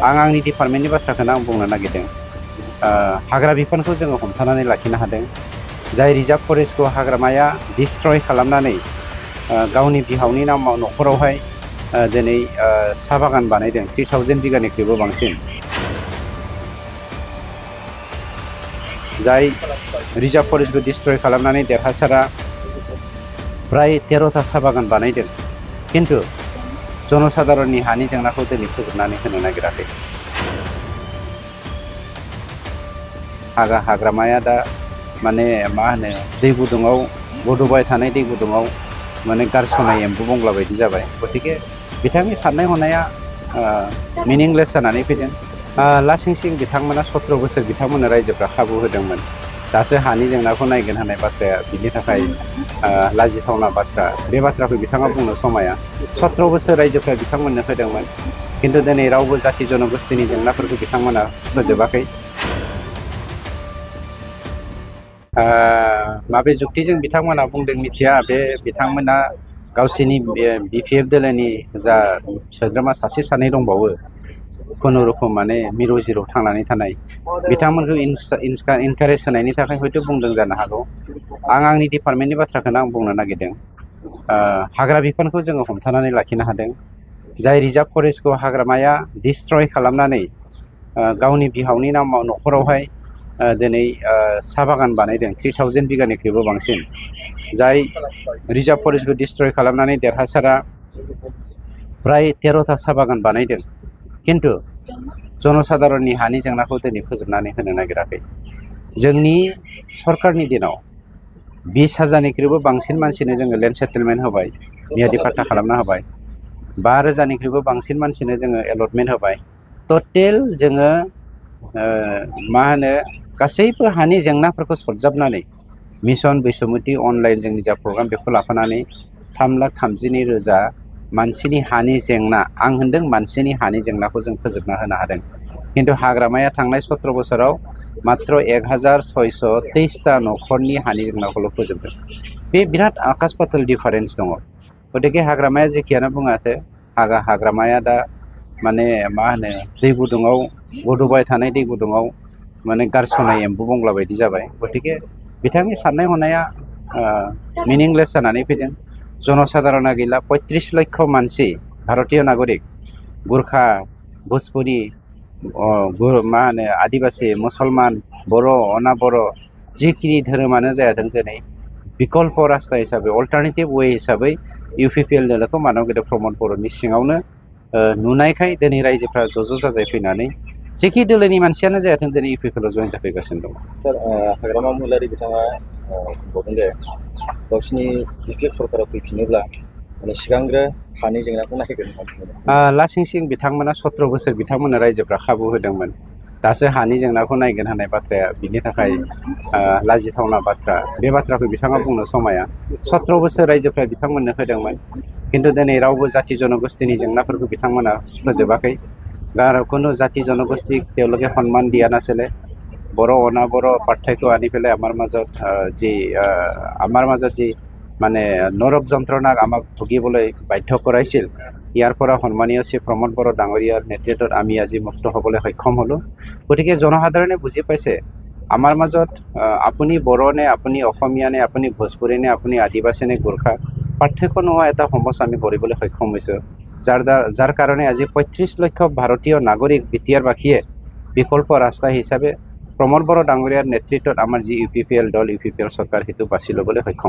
आं आंनि डिपार्टमेन्टनि बाथ्राखौनो आं बुंनो नागिरदों। हाग्रा बिफानखौ जोङो हमथानानै लाखिनो हादों। जाय रिजार्भ फरेस्टखौ हाग्रामाया डिस्ट्रय खालामनानै गावनि बिहावनि नामाव न'खरावहाय दिनै साहा बागान बानायदों 3000 बिगानिख्रुइबो बांसिन। जाय रिजार्भ फरेस्टखौ डिस्ट्रय खालामनानै देरहासारा प्राय 13टा साहा बागान बानायदों, खिन्थु जनसाधारननि हानि जेंनाखौ दिनै फोजोबनानै होनो नागिराखै। हाग्रामाया दा माने मा होनो दै गुदुङाव गोदौबाय थानाय दै गुदुङाव माने गारस'नाय एम्बु बंग्ला बायदि जाबाय। गतिके बिथांनि साननाय हनाया मिनिंलेस जानानै फैदों। लासिंसिं बिथांमोना 17 बोसोर बिथांमोननो रायजोफ्रा खाबु होदोंमोन। दासो हानि जेंनाखौ नायगोन होननाय बाथ्राया बिनि थाखाय लाजिथावना बाथ्रा। बे बाथ्राखौ बिथाङा बुंनो समाया। 17 बोसोर रायजोफ्रा बिथांमोननो होदोंमोन, खिन्थु दिनै रावबो जाथि जनगोष्ठीनि जेंनाफोरखौ बिथांमोना फोजोबाखै। माबे जुक्तिजों बिथांमोना बुंदों मिथिया। बे बिथांमोना गावसोरनि BPF दोलोनि जा सोद्रोमा सासे सानै दंबावो खुनुरुखुम माने मिरु जिरु थांनानै थानाय, बिथांमोनखौ इनकारेज होनायनि थाखाय हयथ' बुंदों जानो हागौ। आं आंनि डिपार्टमेन्टनि बाथ्राखौनो आं बुंनो नागिरदों। हाग्रा बिफानखौ जोङो हमथानानै लाखिनो हादों। जाय रिजार्भ फरेस्टखौ हाग्रामाया डिस्ट्रय खालामनानै गावनि बिहावनि नामाव न'खरावहाय दिनै साहा बागान बानायदों 3000 बिगानिख्रुइबो बांसिन। जाय रिजार्भ फरेस्टखौ डिस्ट्रय खालामनानै देरहासारा प्राय 13टा साहा बागान बानायदों, खिन्थु जनसाधारननि हानि जेंनाखौ दिनै फोजोबनानै होनो नागिराखै। जोंनि सरकारनि दिनाव 20,000निख्रुइबो बांसिन मानसिनो जोङो लेन्ड सेटेलमेन्ट होबाय, मियादि पाट्टा खालामना होबाय। 5,000निख्रुइबो बांसिन मानसिनो जोङो एलटमेन्ट होबाय। टटेल जोङो मा होनो गासैबो हानि जेंनाफोरखौ सरजाबनानै मिशन बैसुमुति अनलाइन जोंनि जा प्रग्राम बेखौ लाफानानै 3,32,000 मानसिनि हानि जेंना, आं होनदों मानसिनि हानि जेंनाखौ जों फोजोबना होनो हादों। खिन्थु हाग्रामाया थांनाय 17 बोसोराव मात्र 1,623टा न'खरनि हानि जेंनाखौल' फोजोबदों। बे बिराद आकाश पाताल डिफारेन्स दङ। गतिके हाग्रामाया जेखियानो बुङाथो, हाग्रामाया दा माने मा होनो दै गुदुङाव गोदौबाय थानाय दै गुदुङाव माने गारस'नाय एम्बु बंग्ला बायदि जाबाय। गतिके बिथांनि साननाय हनाया मिनिंलेस जानानै फैदों। जनसाधारना गैला। 35 लाख मानसि भारतीय नागरिक, गुरखा, भोजपुरि, मा होनो आदिबासी, मुसलमान, बर', अना बर', जिखिनि धोरोमानो जायाथों दिनै बिकल्प रास्ता हिसाबै अल्टारनेटिभ वे हिसाबै UPPL दोलोखौ मानबगेन्द्र प्रमद बर'नि सिङावनो नुनायखाय दिनै रायजोफ्रा ज' जाजाय फैनानै जेखि दोलोनि मानसियानो जायाथों दिनै UPPL जयन जाफैगासिनो दं। सार, हाग्रामा महिलारि बिथाङा बुंबावदों दे गावसिनि BPF सरकाराव फैफिनोब्ला माने सिगांग्रो हानि जेंनाखौ नायगोन होननानै लासिंसिं बिथांमोना 17 बोसोर बिथांमोननो रायजोफ्रा खाबु होदोंमोन। दासो हानि जेंनाखौ नायगोन होननाय बाथ्राया बिनि थाखाय लाजिथावना बाथ्रा। बे बाथ्राखौ बिथाङा बुंनो समाया। 17 बोसोर रायजोफ्रा बिथांमोननो होदोंमोन, खिन्थु दिनै रावबो जाथि जनगोष्ठीनि जेंनाफोरखौ बिथांमोना फोजोबाखै। কোনো জাতি জনগোষ্ঠীক তেওঁলোকে সন্মান দিয়া নাছিলে। বড় অনাবড় পাৰ্থক্য আনি পেলাই আমাৰ মাজত যি মানে নৰক যন্ত্ৰণাক আমাক ভুগিবলৈ বাধ্য কৰাইছিল, ইয়াৰ পৰা সন্মানীয় শ্ৰী প্ৰমোদ বড়ো ডাঙৰীয়াৰ নেতৃত্বত আমি আজি মুক্ত হ'বলৈ সক্ষম হ'লোঁ। গতিকে জনসাধাৰণে বুজি পাইছে আমাৰ মাজত আপুনি বড়ো নে, আপুনি অসমীয়া নে, আপুনি ভোজপুৰী নে, আপুনি আদিবাসী নে, গোৰ্খা, পাৰ্থক্য নোহোৱা এটা সমাজ আমি কৰিবলৈ সক্ষম হৈছোঁ। যাৰ কাৰণে আজি 35 লাখ ভাৰতীয় নাগৰিক বিটিআৰবাসীয়ে বিকল্প ৰাস্তা হিচাপে প্ৰমোদ বড়ো ডাঙৰীয়াৰ নেতৃত্বত আমাৰ যি UPPL দল, UPPL চৰকাৰ, সেইটো বাছি ল'বলৈ সক্ষম।